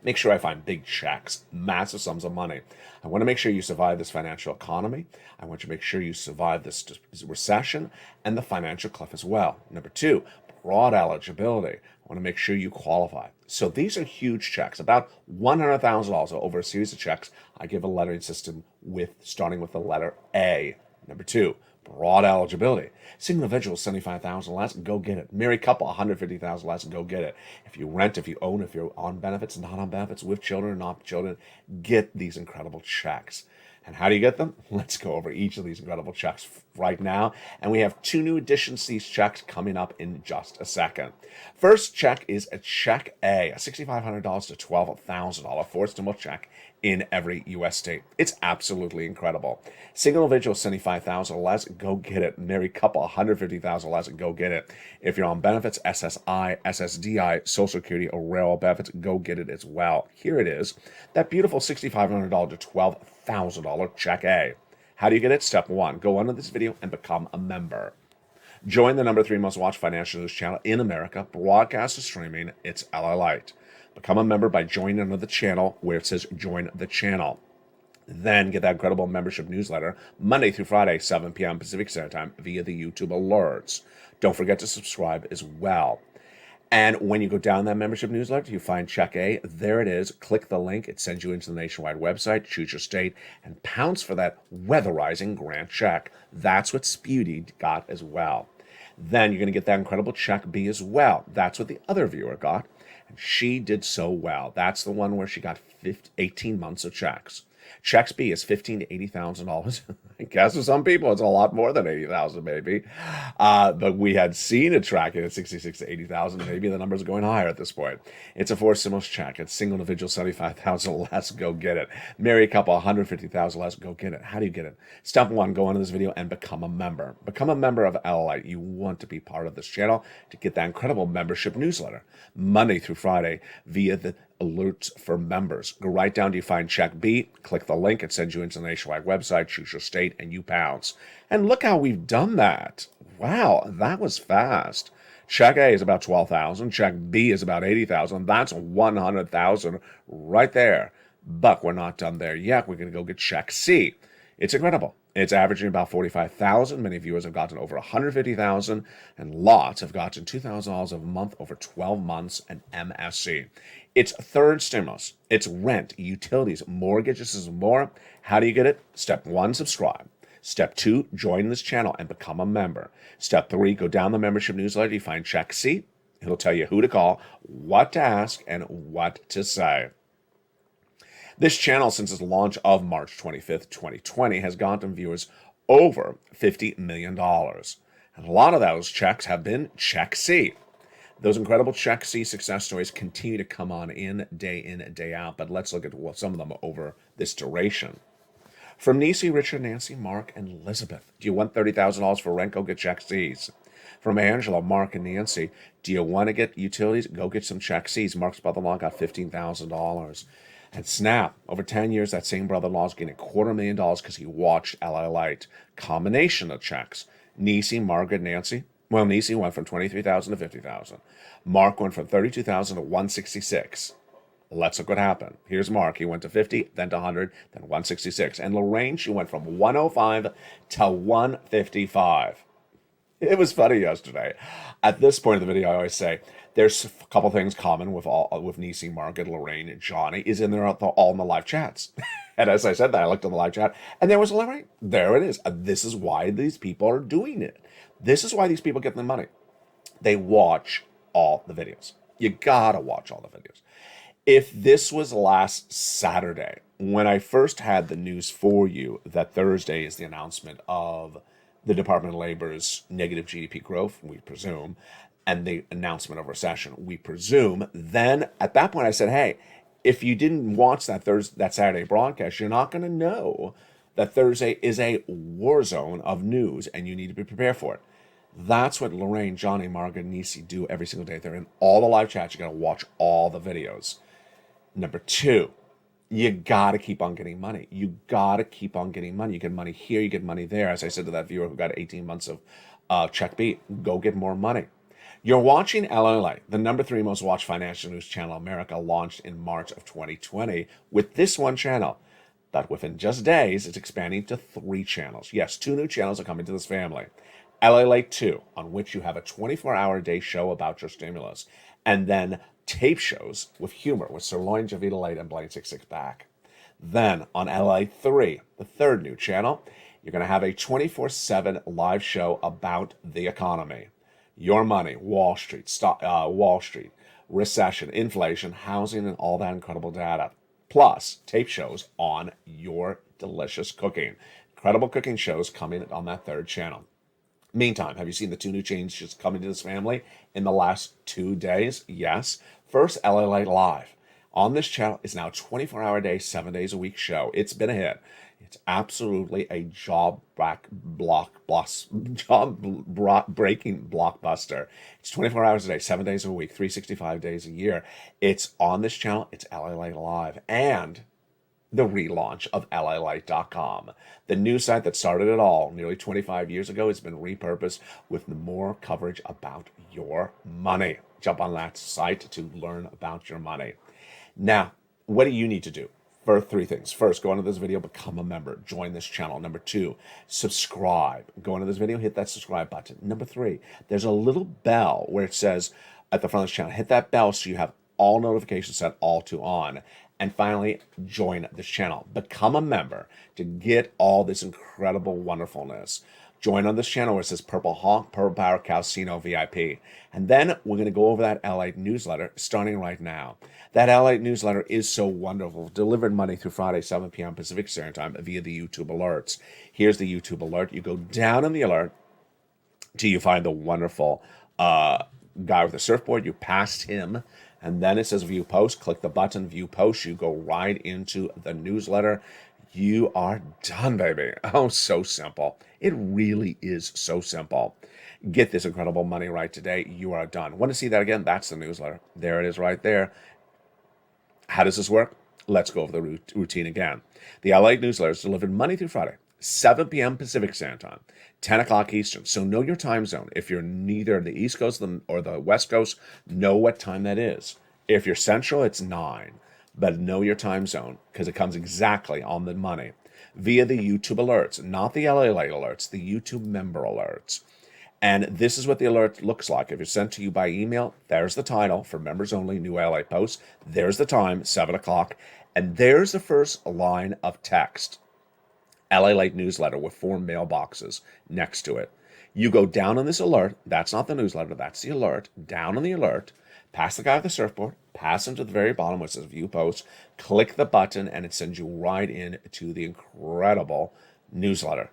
make sure I find big checks, massive sums of money. I want to make sure you survive this financial economy. I want you to make sure you survive this recession and the financial cliff as well. Number two, broad eligibility. I want to make sure you qualify. So these are huge checks, about $100,000 over a series of checks. I give a lettering system starting with the letter A. Number two, broad eligibility. Single individual, $75,000 less, go get it. Married couple, $150,000 less, go get it. If you rent, if you own, if you're on benefits, not on benefits, with children, not children, get these incredible checks. And how do you get them? Let's go over each of these incredible checks right now. And we have two new additions to these checks coming up in just a second. First check is a Check A, a $6,500 to $12,000 forcible check in every U.S. state. It's absolutely incredible. Single individual, $75,000 less, go get it. Married couple, $150,000 less, go get it. If you're on benefits, SSI, SSDI, Social Security, or railroad benefits, go get it as well. Here it is, that beautiful $6,500 to $12,000 Check A. How do you get it? Step one, go under this video and become a member. Join the number 3 most watched financial news channel in America, broadcast and streaming. It's LALATE. Become a member by joining under the channel where it says join the channel. Then get that incredible membership newsletter Monday through Friday, 7 p.m. Pacific Standard Time via the YouTube alerts. Don't forget to subscribe as well. And when you go down that membership newsletter, you find Check A. There it is. Click the link. It sends you into the nationwide website. Choose your state and pounce for that weatherizing grant check. That's what Sputy got as well. Then you're going to get that incredible Check B as well. That's what the other viewer got. And she did so well. That's the one where she got 18 months of checks. Checks B is $15,000 to $80,000. I guess for some people it's a lot more than 80,000, maybe. But we had seen it tracking at 66 to 80,000. Maybe the numbers are going higher at this point. It's a 4 stimulus check. It's single individual 75,000 less. Go get it. Married couple 150,000 less. Go get it. How do you get it? Step 1: go into this video and become a member. Become a member of LALATE. You want to be part of this channel to get that incredible membership newsletter Monday through Friday via the alerts for members. Go right down to you find check B, click the link, it sends you into the nationwide website, choose your state, and you pounce. And look how we've done that. Wow, that was fast. Check A is about 12,000, check B is about 80,000. That's 100,000 right there. But we're not done there yet. We're going to go get check C. It's incredible. It's averaging about 45,000. Many viewers have gotten over 150,000, and lots have gotten $2,000 a month over 12 months and MSC. It's third stimulus. It's rent, utilities, mortgages, and more. How do you get it? Step 1, subscribe. Step 2, join this channel and become a member. Step 3, go down the membership newsletter. You find check C. It'll tell you who to call, what to ask, and what to say. This channel, since its launch of March 25th, 2020, has gotten viewers over $50 million. And a lot of those checks have been check C. Those incredible check C success stories continue to come on in, day out. But let's look at some of them over this duration. From Nisi, Richard, Nancy, Mark, and Elizabeth. Do you want $30,000 for rent? Go get check C's. From Angela, Mark, and Nancy. Do you want to get utilities? Go get some check C's. Mark's brother-in-law got $15,000. And Snap, over 10 years, that same brother-in-law is getting $250,000 because he watched LALATE. Combination of checks. Nisi, Margaret, Nancy. Well, Nisi went from $23,000 to $50,000. Mark went from $32,000 to $166,000. Let's look what happened. Here's Mark. He went to 50, then to 100, then 166. And Lorraine, she went from 105 to 155. It was funny yesterday. At this point of the video, I always say, there's a couple things common with Nisi, Margaret, Lorraine, and Johnny, is in there all in the live chats. And as I said that, I looked in the live chat, and there was Lorraine. There it is. This is why these people are doing it. This is why these people get the money. They watch all the videos. You gotta watch all the videos. If this was last Saturday, when I first had the news for you that Thursday is the announcement of the Department of Labor's negative GDP growth, we presume, and the announcement of recession, we presume, then at that point I said, hey, if you didn't watch that Saturday broadcast, you're not going to know that Thursday is a war zone of news and you need to be prepared for it. That's what Lorraine, Johnny, Margaret, and Nisi do every single day. They're in all the live chats. You got to watch all the videos. Number 2, you got to keep on getting money. You got to keep on getting money. You get money here, you get money there. As I said to that viewer who got 18 months of check B, go get more money. You're watching LALATE, the number 3 most watched financial news channel in America, launched in March of 2020 with this one channel. But within just days, it's expanding to 3 channels. Yes, 2 new channels are coming to this family. LALATE 2, on which you have a 24-hour-a-day show about your stimulus, and then tape shows with humor with Sirloin, Javita Late, and Blaine 66 back. Then on LALATE 3, the 3rd new channel, you're going to have a 24/7 live show about the economy. Your money, Wall Street, recession, inflation, housing, and all that incredible data. Plus, tape shows on your delicious cooking. Incredible cooking shows coming on that 3rd channel. Meantime, have you seen the 2 new changes coming to this family in the last 2 days? Yes. First, LALATE Live. On this channel is now a 24-hour-a-day, 7 days a week show. It's been a hit. It's absolutely a job-breaking blockbuster. It's 24 hours a day, 7 days a week, 365 days a year. It's on this channel. It's LALATE Live. And the relaunch of LALATE.com. The news site that started it all nearly 25 years ago has been repurposed with more coverage about your money. Jump on that site to learn about your money. Now, what do you need to do? For 3 things. First, go into this video, become a member, join this channel. Number 2, subscribe. Go into this video, hit that subscribe button. Number 3, there's a little bell where it says at the front of this channel, hit that bell so you have all notifications set all to on. And finally, join this channel. Become a member to get all this incredible wonderfulness. Join on this channel where it says Purple Hawk, Purple Power Casino VIP. And then we're going to go over that LALATE newsletter starting right now. That LALATE newsletter is so wonderful. Delivered Monday through Friday, 7 p.m. Pacific Standard Time via the YouTube alerts. Here's the YouTube alert. You go down in the alert till you find the wonderful guy with the surfboard. You passed him. And then it says View Post. Click the button, View Post. You go right into the newsletter. You are done, baby. Oh, so simple. It really is so simple. Get this incredible money right today. You are done. Want to see that again? That's the newsletter. There it is right there. How does this work? Let's go over the routine again. The LALATE newsletter is delivered Monday through Friday, 7 p.m. Pacific Standard Time, 10 o'clock Eastern. So know your time zone. If you're neither the East Coast or the West Coast, know what time that is. If you're Central, it's 9. But know your time zone because it comes exactly on the money via the YouTube alerts, not the LALATE alerts, the YouTube member alerts. And this is what the alert looks like. If it's sent to you by email, there's the title for members only, new LALATE posts. There's the time, 7 o'clock. And there's the first line of text. LALATE newsletter with 4 mailboxes next to it. You go down on this alert. That's not the newsletter. That's the alert. Down on the alert. Pass the guy with the surfboard, pass him to the very bottom where it says View Post, click the button, and it sends you right in to the incredible newsletter.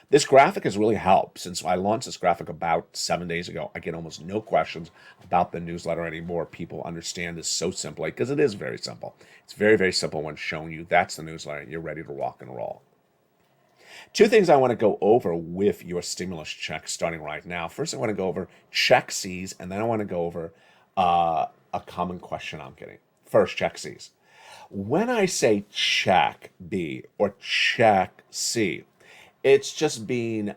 This graphic has really helped. Since I launched this graphic about 7 days ago, I get almost no questions about the newsletter anymore. People understand this so simply because it is very simple. It's very, very simple when showing you that's the newsletter and you're ready to rock and roll. 2 things I want to go over with your stimulus check starting right now. First, I want to go over check C's, and then I want to go over a common question I'm getting. First, check C's. When I say check B or check C, it's just being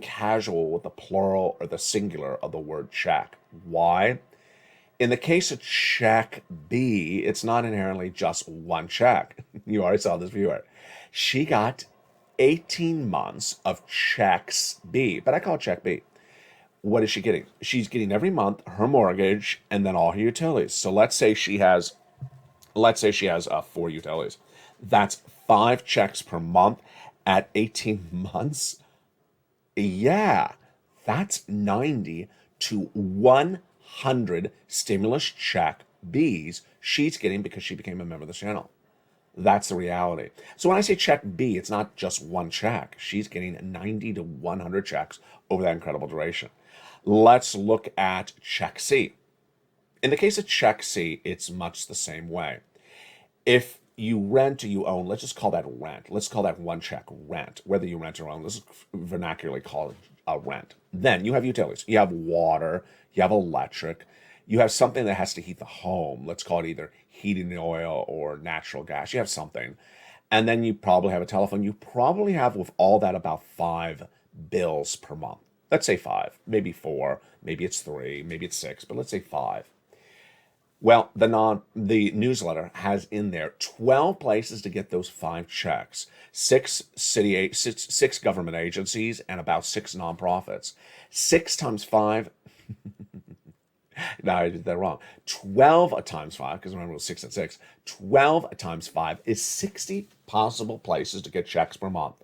casual with the plural or the singular of the word check. Why? In the case of check B, it's not inherently just one check. You already saw this viewer. She got 18 months of checks B, but I call it check B. What is she getting? She's getting every month her mortgage and then all her utilities. So let's say she has 4 utilities. That's 5 checks per month at 18 months. Yeah, that's 90 to 100 stimulus check Bs she's getting because she became a member of the channel. That's the reality. So when I say check B, it's not just one check. She's getting 90 to 100 checks over that incredible duration. Let's look at check C. In the case of check C, it's much the same way. If you rent or you own, let's just call that rent. Let's call that one check rent. Whether you rent or own, let's vernacularly call it a rent. Then you have utilities. You have water, you have electric, you have something that has to heat the home. Let's call it either heating oil or natural gas. You have something. And then you probably have a telephone. You probably have with all that about 5 bills per month. Let's say 5, maybe 4, maybe it's 3, maybe it's 6, but let's say 5. Well, the newsletter has in there 12 places to get those 5 checks, 6 government agencies, and about 6 nonprofits. 6 times 5. No, I did that wrong. 12 times 5, because remember it was 6 and 6. 12 times 5 is 60 possible places to get checks per month.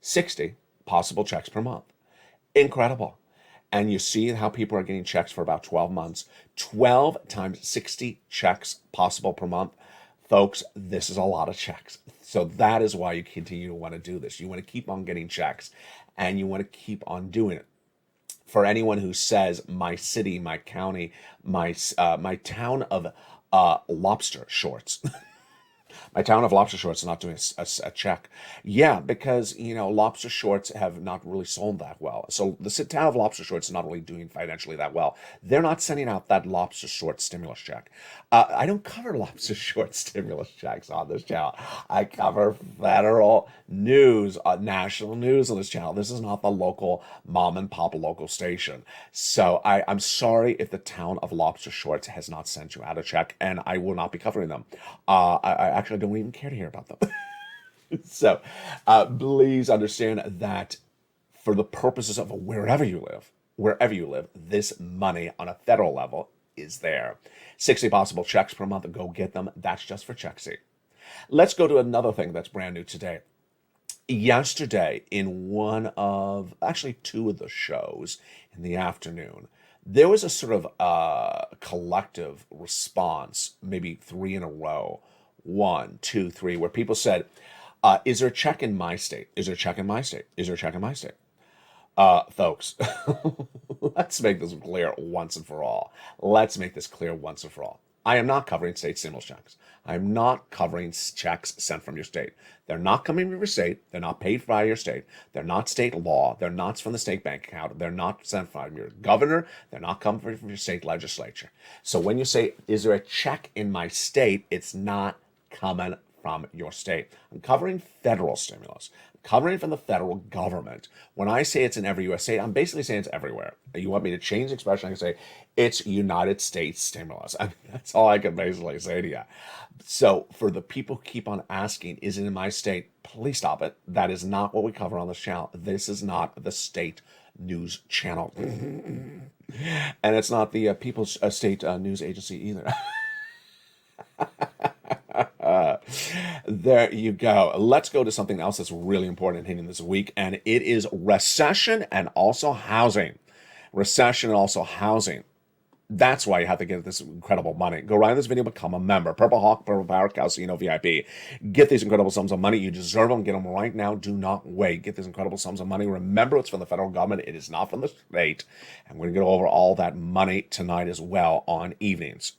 60 possible checks per month. Incredible. And you see how people are getting checks for about 12 months. 12 times 60 checks possible per month. Folks, this is a lot of checks. So that is why you continue to want to do this. You want to keep on getting checks, and you want to keep on doing it. For anyone who says my city, my county, my town of lobster shorts. My town of lobster shorts is not doing a check. Yeah, because, lobster shorts have not really sold that well. So the town of lobster shorts is not really doing financially that well. They're not sending out that lobster short stimulus check. I don't cover lobster short stimulus checks on this channel. I cover federal news, national news on this channel. This is not the local mom and pop local station. So I'm sorry if the town of lobster shorts has not sent you out a check, and I will not be covering them. I actually don't even care to hear about them. So please understand that for the purposes of wherever you live, this money on a federal level is there. 60 possible checks per month. Go get them. That's just for check C. Let's go to another thing that's brand new today. Yesterday, in one of, actually two of the shows in the afternoon, there was a sort of collective response, maybe three in a row, one, two, three, where people said, is there a check in my state? Is there a check in my state? Is there a check in my state? Folks, let's make this clear once and for all. Let's make this clear once and for all. I am not covering state stimulus checks. I am not covering checks sent from your state. They're not coming from your state. They're not paid by your state. They're not state law. They're not from the state bank account. They're not sent from your governor. They're not coming from your state legislature. So when you say, is there a check in my state? It's not coming from your state. I'm covering federal stimulus. I'm covering from the federal government. When I say it's in every U.S. state, I'm basically saying it's everywhere. You want me to change the expression? I can say it's United States stimulus. I mean, that's all I can basically say to you. So for the people who keep on asking, is it in my state? Please stop it. That is not what we cover on this channel. This is not the state news channel. And it's not the People's State News Agency either. There you go. Let's go to something else that's really important hitting this week, and it is recession and also housing. Recession and also housing. That's why you have to get this incredible money. Go right in this video, become a member. Purple Hawk, Purple Power, Casino VIP. Get these incredible sums of money. You deserve them. Get them right now. Do not wait. Get these incredible sums of money. Remember, it's from the federal government. It is not from the state. And we're going to go over all that money tonight as well on evenings.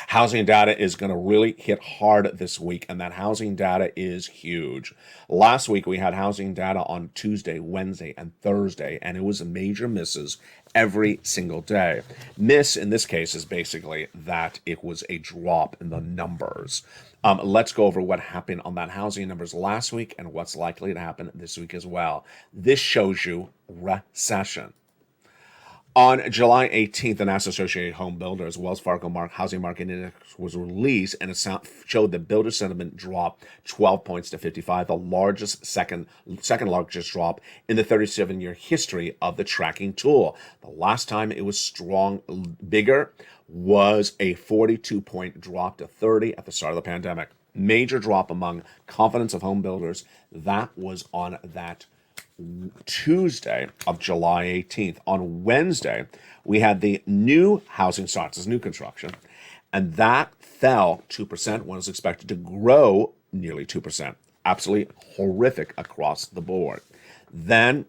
Housing data is going to really hit hard this week, and that housing data is huge. Last week, we had housing data on Tuesday, Wednesday, and Thursday, and it was major misses every single day. Miss, in this case, is basically that it was a drop in the numbers. Let's go over what happened on that housing numbers last week and what's likely to happen this week as well. This shows you recession. On July 18th, the National Association of Home Builders Wells Fargo Housing Market Index was released, and it showed that builder sentiment dropped 12 points to 55, the largest second largest drop in the 37-year history of the tracking tool. The last time it was bigger, was a 42-point drop to 30 at the start of the pandemic. Major drop among confidence of home builders. That was on that Tuesday of July 18th. On Wednesday, we had the new housing starts, as new construction, and that fell 2% when it was expected to grow nearly 2%. Absolutely horrific across the board. Then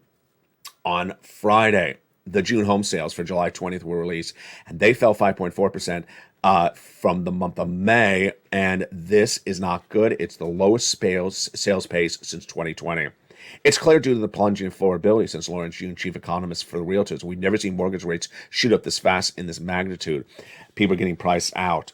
on Friday, the June home sales for July 20th were released, and they fell 5.4% from the month of May, and this is not good. It's the lowest sales pace since 2020. It's clear due to the plunging affordability since Lawrence Yun, chief economist for the realtors. We've never seen mortgage rates shoot up this fast in this magnitude. People are getting priced out.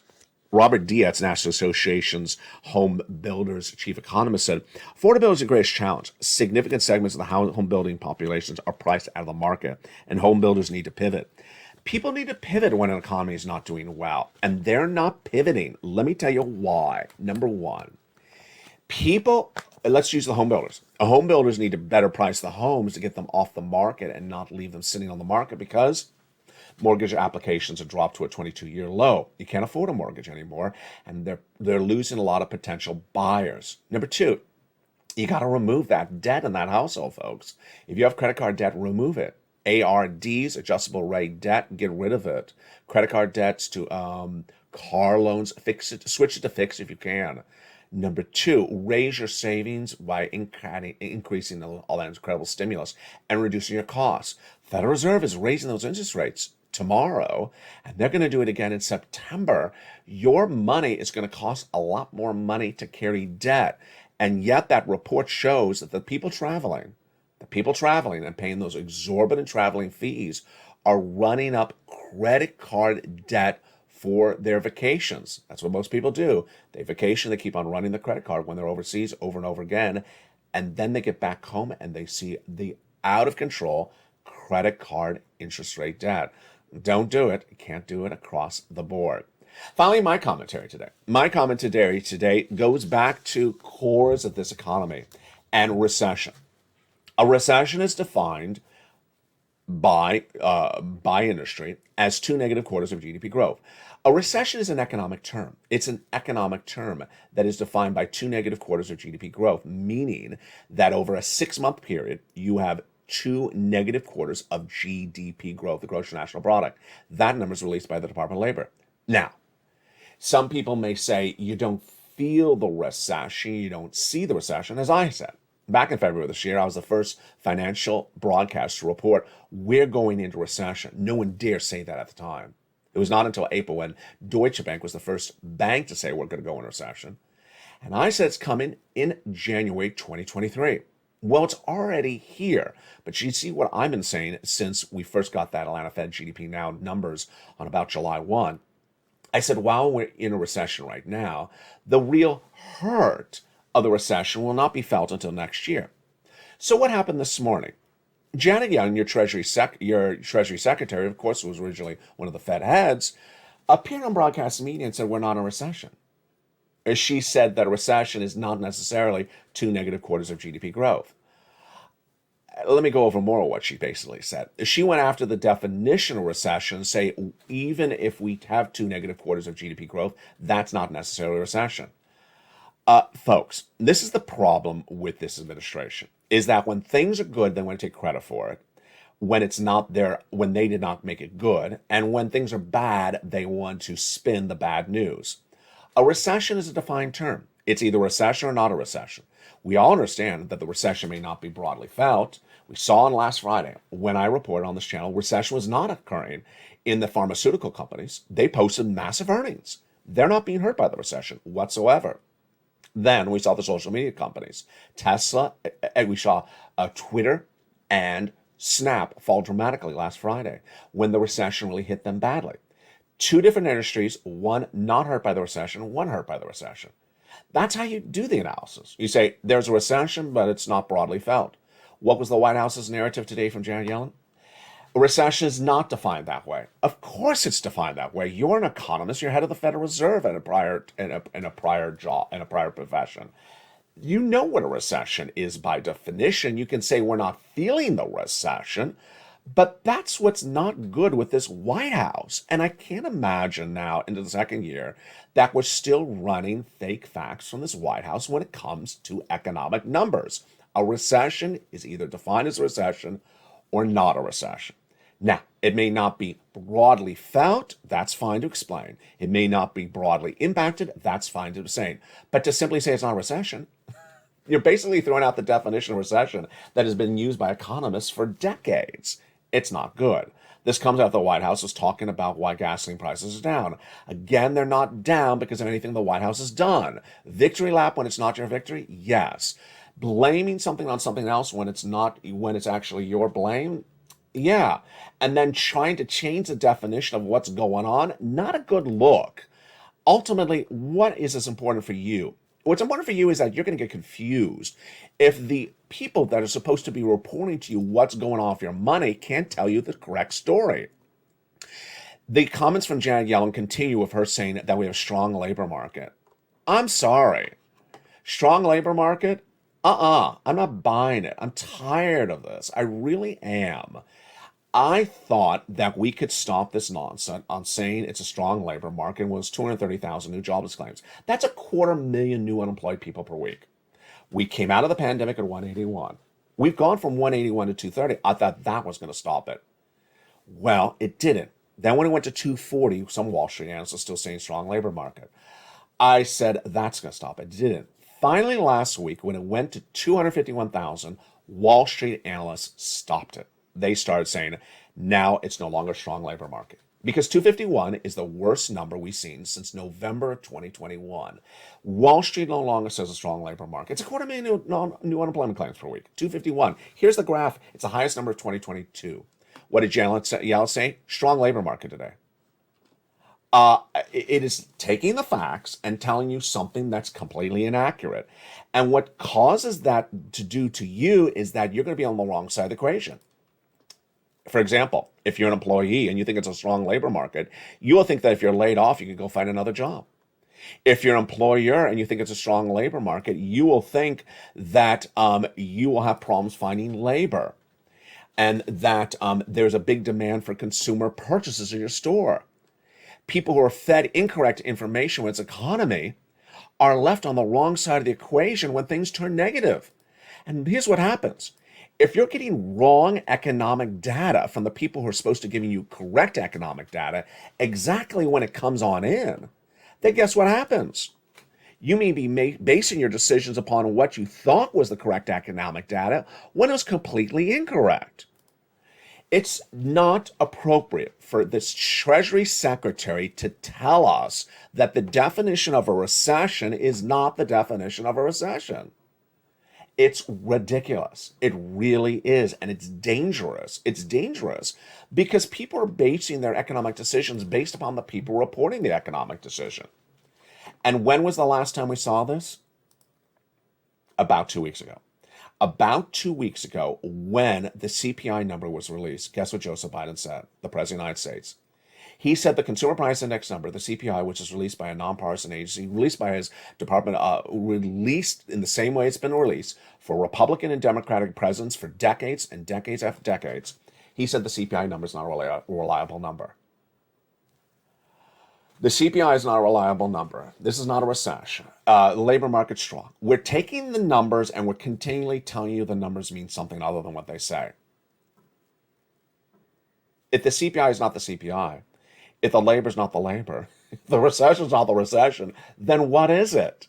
Robert Dietz, National Association's home builders chief economist, said, affordability is the greatest challenge. Significant segments of the home building populations are priced out of the market, and home builders need to pivot. People need to pivot when an economy is not doing well, and they're not pivoting. Let me tell you why. Number one, let's use the home builders. Home builders need to better price the homes to get them off the market and not leave them sitting on the market because mortgage applications have dropped to a 22-year low. You can't afford a mortgage anymore, and they're losing a lot of potential buyers. Number two, you got to remove that debt in that household, folks. If you have credit card debt, remove it. ARDs, adjustable rate debt, get rid of it. Credit card debts to car loans, switch it to fixed if you can. Number two, raise your savings by increasing all that incredible stimulus and reducing your costs. Federal Reserve is raising those interest rates tomorrow, and they're going to do it again in September. Your money is going to cost a lot more money to carry debt. And yet that report shows that the people traveling and paying those exorbitant traveling fees are running up credit card debt for their vacations. That's what most people do. They vacation, they keep on running the credit card when they're overseas over and over again, and then they get back home and they see the out of control credit card interest rate debt. Don't do it. You can't do it across the board. Finally, my commentary today. My commentary today goes back to cores of this economy and recession. A recession is defined by industry as 2 negative quarters of GDP growth. A recession is an economic term. It's an economic term that is defined by 2 negative quarters of GDP growth, meaning that over a 6-month period, you have 2 negative quarters of GDP growth, the gross national product. That number is released by the Department of Labor. Now, some people may say you don't feel the recession, you don't see the recession, as I said. Back in February of this year, I was the first financial broadcast to report we're going into recession. No one dare say that at the time. It was not until April when Deutsche Bank was the first bank to say we're going to go into recession. And I said it's coming in January 2023. Well, it's already here. But you see what I've been saying since we first got that Atlanta Fed GDP Now numbers on about July 1. I said, while we're in a recession right now, the real hurt of the recession will not be felt until next year. So what happened this morning? Janet Yellen, your Treasury Secretary, of course, who was originally one of the Fed heads, appeared on broadcast media and said we're not in a recession. She said that a recession is not necessarily 2 negative quarters of GDP growth. Let me go over more of what she basically said. She went after the definition of recession, say even if we have 2 negative quarters of GDP growth, that's not necessarily a recession. Folks, this is the problem with this administration, is that when things are good, they want to take credit for it. When it's not there, when they did not make it good, and when things are bad, they want to spin the bad news. A recession is a defined term. It's either a recession or not a recession. We all understand that the recession may not be broadly felt. We saw on last Friday, when I reported on this channel, recession was not occurring in the pharmaceutical companies. They posted massive earnings. They're not being hurt by the recession whatsoever. Then we saw the social media companies, Tesla, and we saw Twitter and Snap fall dramatically last Friday when the recession really hit them badly. 2 different industries, one not hurt by the recession, one hurt by the recession. That's how you do the analysis. You say there's a recession, but it's not broadly felt. What was the White House's narrative today from Janet Yellen? A recession is not defined that way. Of course it's defined that way. You're an economist. You're head of the Federal Reserve in a prior job, in a prior profession. You know what a recession is by definition. You can say we're not feeling the recession, but that's what's not good with this White House. And I can't imagine now into the second year that we're still running fake facts from this White House when it comes to economic numbers. A recession is either defined as a recession or not a recession. Now, it may not be broadly felt, that's fine to explain. It may not be broadly impacted, that's fine to say. But to simply say it's not a recession, you're basically throwing out the definition of recession that has been used by economists for decades. It's not good. This comes out of the White House was talking about why gasoline prices are down. Again, they're not down because of anything the White House has done. Victory lap when it's not your victory? Yes. Blaming something on something else when it's not, when it's actually your blame? Yeah. And then trying to change the definition of what's going on? Not a good look. Ultimately, what is as important for you? What's important for you is that you're going to get confused if the people that are supposed to be reporting to you what's going on with your money can't tell you the correct story. The comments from Janet Yellen continue with her saying that we have a strong labor market. I'm sorry. Strong labor market? I'm not buying it. I'm tired of this. I really am. I thought that we could stop this nonsense on saying it's a strong labor market was 230,000 new jobless claims. That's 250,000 new unemployed people per week. We came out of the pandemic at 181. We've gone from 181 to 230. I thought that was going to stop it. Well, it didn't. Then when it went to 240, some Wall Street analysts are still saying strong labor market. I said that's going to stop it. It didn't. Finally, last week, when it went to 251,000, Wall Street analysts stopped it. They started saying, now it's no longer a strong labor market. Because 251 is the worst number we've seen since November of 2021. Wall Street no longer says a strong labor market. It's 250,000 new unemployment claims per week. 251. Here's the graph. It's the highest number of 2022. What did Janet Yellen say? Strong labor market today. It is taking the facts and telling you something that's completely inaccurate. And what causes that to do to you is that you're going to be on the wrong side of the equation. For example, if you're an employee and you think it's a strong labor market, you will think that if you're laid off, you can go find another job. If you're an employer and you think it's a strong labor market, you will think that you will have problems finding labor and that there's a big demand for consumer purchases in your store. People who are fed incorrect information with its economy are left on the wrong side of the equation when things turn negative. And here's what happens. If you're getting wrong economic data from the people who are supposed to give you correct economic data exactly when it comes on in, then guess what happens? You may be basing your decisions upon what you thought was the correct economic data when it was completely incorrect. It's not appropriate for this Treasury Secretary to tell us that the definition of a recession is not the definition of a recession. It's ridiculous. It really is. And it's dangerous. It's dangerous because people are basing their economic decisions based upon the people reporting the economic decision. And when was the last time we saw this? About 2 weeks ago. About 2 weeks ago, when the CPI number was released, guess what Joseph Biden said, the President of the United States? He said the Consumer Price Index number, the CPI, which is released by a nonpartisan agency, released by his department, released in the same way it's been released for Republican and Democratic presidents for decades and decades after decades. He said the CPI number is not a reliable number. The CPI is not a reliable number. This is not a recession. The labor market's strong. We're taking the numbers and we're continually telling you the numbers mean something other than what they say. If the CPI is not the CPI, if the labor is not the labor, if the recession is not the recession, then what is it?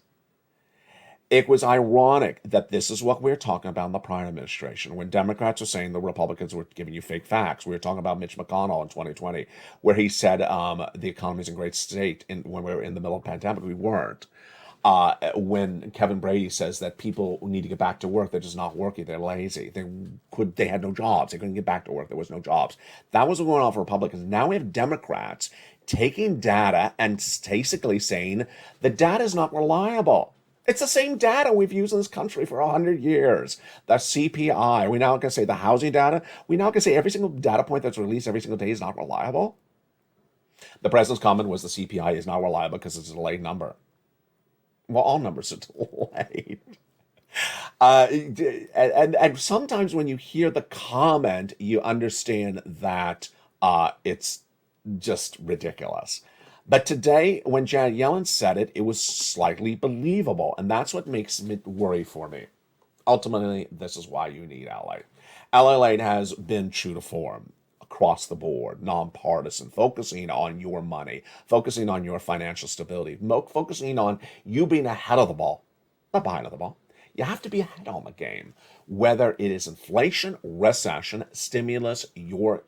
It was ironic that this is what we were talking about in the prior administration when Democrats were saying the Republicans were giving you fake facts. We were talking about Mitch McConnell in 2020, where he said the economy is in great state when we were in the middle of the pandemic. We weren't. When Kevin Brady says that people need to get back to work, they're just not working, they're lazy, they had no jobs, they couldn't get back to work, there was no jobs. That was going on for Republicans. Now we have Democrats taking data and basically saying the data is not reliable. It's the same data we've used in this country for 100 years. The CPI, we now can say the housing data, we now can say every single data point that's released every single day is not reliable. The president's comment was the CPI is not reliable because it's a delayed number. Well, all numbers are delayed. And sometimes when you hear the comment, you understand that it's just ridiculous. But today, when Janet Yellen said it, it was slightly believable. And that's what makes it worry for me. Ultimately, this is why you need LALATE. LALATE has been true to form across the board, nonpartisan, focusing on your money, focusing on your financial stability, focusing on you being ahead of the ball, not behind the ball. You have to be ahead on the game, whether it is inflation, recession, stimulus, your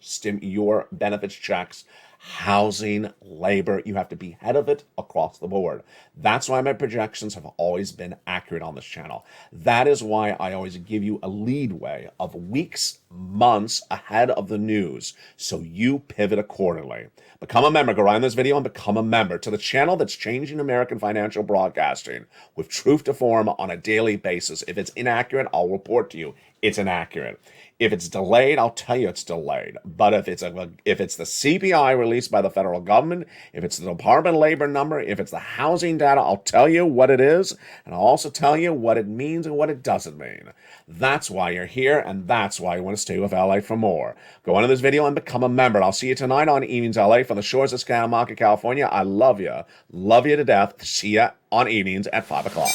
benefits checks, housing, labor. You have to be ahead of it across the board. That's why my projections have always been accurate on this channel. That is why I always give you a leadway of weeks, months ahead of the news, so you pivot accordingly. Become a member. Go right in this video and become a member to the channel that's changing American financial broadcasting with truth to form on a daily basis. If it's inaccurate, I'll report to you it's inaccurate. If it's delayed, I'll tell you it's delayed. But if it's the CPI released by the federal government, if it's the Department of Labor number, if it's the housing data, I'll tell you what it is, and I'll also tell you what it means and what it doesn't mean. That's why you're here, and that's why you want to stay with LA for more. Go into this video and become a member. I'll see you tonight on Evenings LA from the shores of Scanamaca, California. I love you. Love you to death. See ya on evenings at 5 o'clock.